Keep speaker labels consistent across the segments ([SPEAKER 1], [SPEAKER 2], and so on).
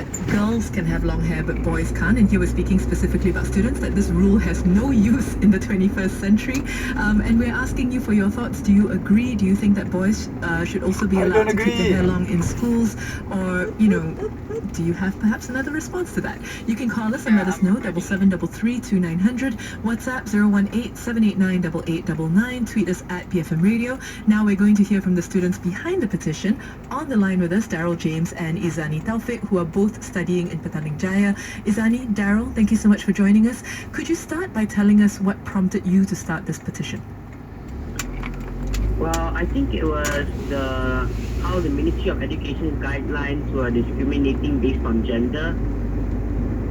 [SPEAKER 1] that girls can have long hair but boys can't, and here we're speaking specifically about students, that this rule has no use in the 21st century. And we're asking you for your thoughts. Do you agree? Do you think that boys should also be allowed to keep their hair long in schools? Or, do you have perhaps another response to that? You can call us and let us know, 7733 2900, WhatsApp 018-789-8899, tweet us at BFM Radio. Now we're going to hear from the students behind the petition. On the line with us, Darrel James and Izani Taufik, who are both studying in Petaling Jaya. Izani, Darrel, thank you so much for joining us. Could you start by telling us what prompted you to start this petition?
[SPEAKER 2] Well, I think it was how the Ministry of Education guidelines were discriminating based on gender.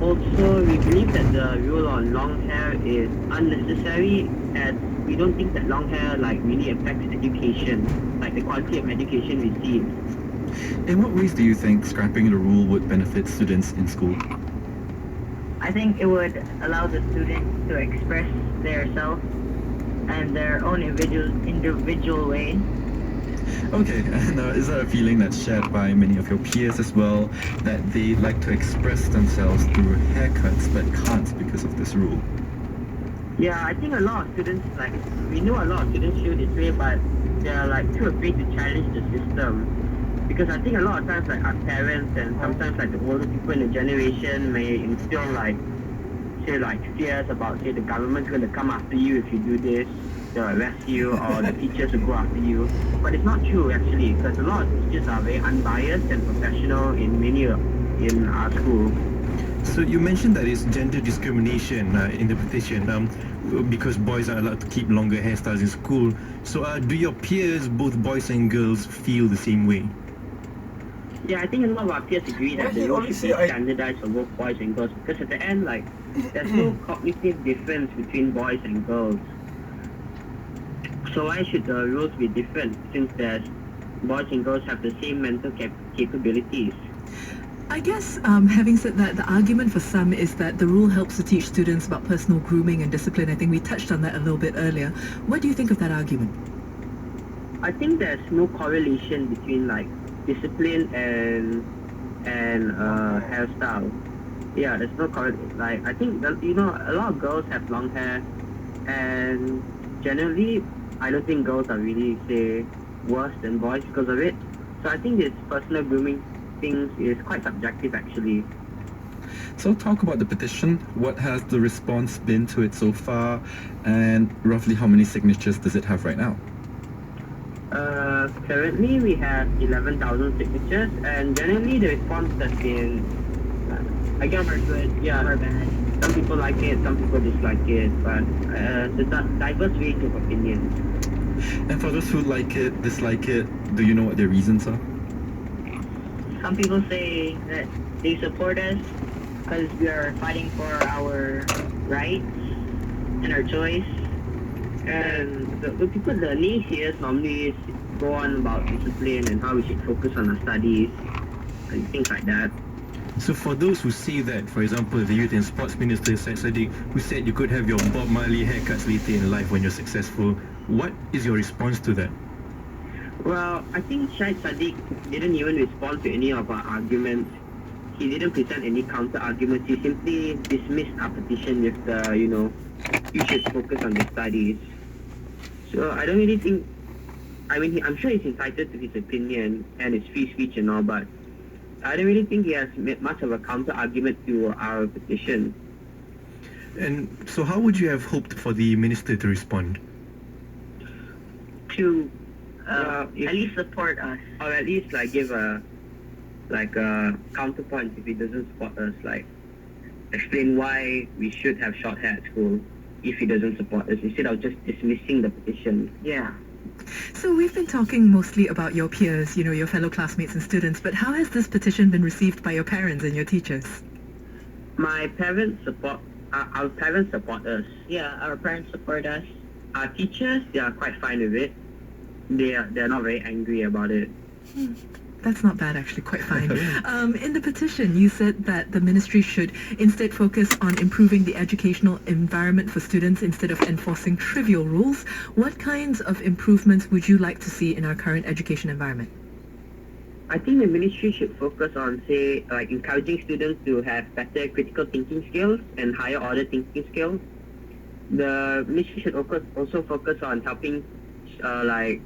[SPEAKER 2] Also, we believe that the rule on long hair is unnecessary, as we don't think that long hair really affects education, the quality of education received.
[SPEAKER 3] In what ways do you think scrapping the rule would benefit students in school?
[SPEAKER 4] I think it would allow the students to express themselves and their own individual way.
[SPEAKER 3] Okay, and is that a feeling that's shared by many of your peers as well, that they like to express themselves through haircuts but can't because of this rule?
[SPEAKER 2] Yeah, I think a lot of students, we know a lot of students feel this way, but they're too afraid to challenge the system. Because I think a lot of times, our parents and sometimes, the older people in the generation may instill, fears about, say, the government's going to come after you if you do this, they'll arrest you, or the teachers will go after you. But it's not true, actually, because a lot of teachers are very unbiased and professional in our school.
[SPEAKER 5] So you mentioned that it's gender discrimination in the petition because boys are allowed to keep longer hairstyles in school. So do your peers, both boys and girls, feel the same way?
[SPEAKER 2] Yeah, I think a lot of our peers agree that the rule should be standardized for both boys and girls, because at the end, there's no cognitive difference between boys and girls. So why should the rules be different, since boys and girls have the same mental capabilities?
[SPEAKER 1] I guess, having said that, the argument for some is that the rule helps to teach students about personal grooming and discipline. I think we touched on that a little bit earlier. What do you think of that argument?
[SPEAKER 2] I think there's no correlation between discipline and hairstyle. Yeah, there's no correlation. I think that, a lot of girls have long hair, and generally, I don't think girls are really, say, worse than boys because of it. So I think this personal grooming thing is quite subjective, actually.
[SPEAKER 3] So talk about the petition. What has the response been to it so far, and roughly how many signatures does it have right now?
[SPEAKER 2] Currently we have 11,000 signatures, and generally the response has been, I guess, good, yeah, or bad. Some people like it, some people dislike it, but there's a diverse range of opinions.
[SPEAKER 3] And for those who like it, dislike it, do you know what their reasons are?
[SPEAKER 4] Some people say that they support us because we are fighting for our rights and our choice.
[SPEAKER 2] And the naysayers normally go on about discipline and how we should focus on our studies and things like that.
[SPEAKER 5] So for those who say that, for example, the Youth and Sports Minister, Syed Saddiq, who said you could have your Bob Marley haircuts later in life when you're successful, what is your response to that?
[SPEAKER 2] Well, I think Syed Saddiq didn't even respond to any of our arguments. He didn't present any counter-arguments. He simply dismissed our petition with the, you should focus on the studies. So I don't really think, I'm sure he's entitled to his opinion and his free speech and all, but I don't really think he has made much of a counter-argument to our petition.
[SPEAKER 5] And so how would you have hoped for the minister to respond?
[SPEAKER 4] To at least support us.
[SPEAKER 2] Or at least give a counterpoint if he doesn't support us, explain why we should have short hair at school if he doesn't support us, instead of just dismissing the petition.
[SPEAKER 4] Yeah.
[SPEAKER 1] So we've been talking mostly about your peers, your fellow classmates and students, but how has this petition been received by your parents and your teachers?
[SPEAKER 2] My parents support, our parents support us.
[SPEAKER 4] Yeah, our parents support us.
[SPEAKER 2] Our teachers, they are quite fine with it. They're not very angry about it.
[SPEAKER 1] That's not bad, actually, quite fine. In the petition, you said that the ministry should instead focus on improving the educational environment for students instead of enforcing trivial rules. What kinds of improvements would you like to see in our current education environment?
[SPEAKER 2] I think the ministry should focus on, say, like encouraging students to have better critical thinking skills and higher order thinking skills. The ministry should also focus on helping, like,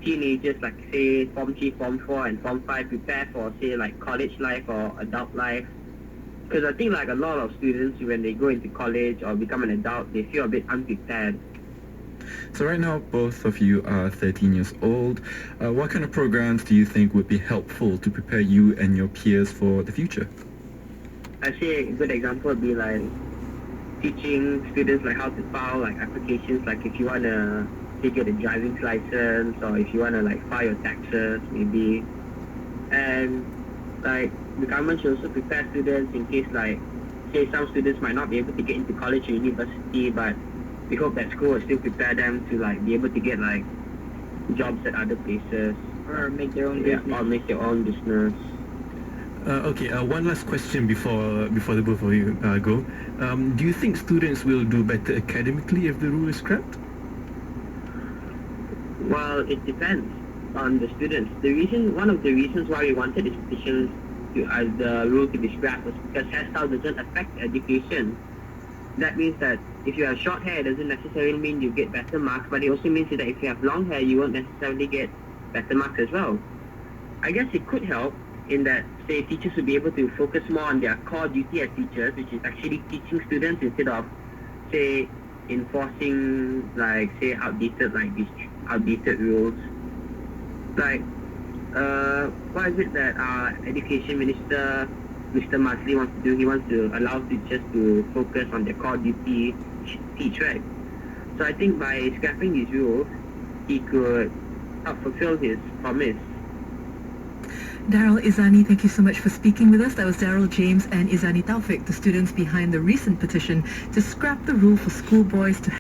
[SPEAKER 2] teenagers, like, say, Form 3, Form 4, and Form 5 prepare for, say, like, college life or adult life. Because I think, like, a lot of students, when they go into college or become an adult, they feel a bit unprepared.
[SPEAKER 3] So right now, both of you are 13 years old. What kind of programs do you think would be helpful to prepare you and your peers for the future?
[SPEAKER 2] I say a good example would be like teaching students like how to file like applications, like if you want to get a driving license or if you want to like file your taxes maybe. And like the government should also prepare students in case like say some students might not be able to get into college or university, but we hope that school will still prepare them to like be able to get like jobs at other places
[SPEAKER 4] Or make their own
[SPEAKER 2] yeah,
[SPEAKER 4] business.
[SPEAKER 2] or make their own business.
[SPEAKER 5] Okay, one last question before the both of you go. Do you think students will do better academically if the rule is scrapped?
[SPEAKER 2] Well, it depends on the students. One of the reasons why we wanted this petition to the rule to be scrapped was because hairstyle doesn't affect education. That means that if you have short hair, it doesn't necessarily mean you get better marks, but it also means that if you have long hair, you won't necessarily get better marks as well. I guess it could help in that, say, teachers would be able to focus more on their core duty as teachers, which is actually teaching students instead of, say, enforcing, like, say, outdated rules. Like, what is it that our education minister, Mr. Masley, wants to do? He wants to allow teachers to focus on their core duty, teach, right? So I think by scrapping these rules, he could help fulfill his promise.
[SPEAKER 1] Darrel, Izani, thank you so much for speaking with us. That was Darrel, James and Izani Taufik, the students behind the recent petition to scrap the rule for schoolboys to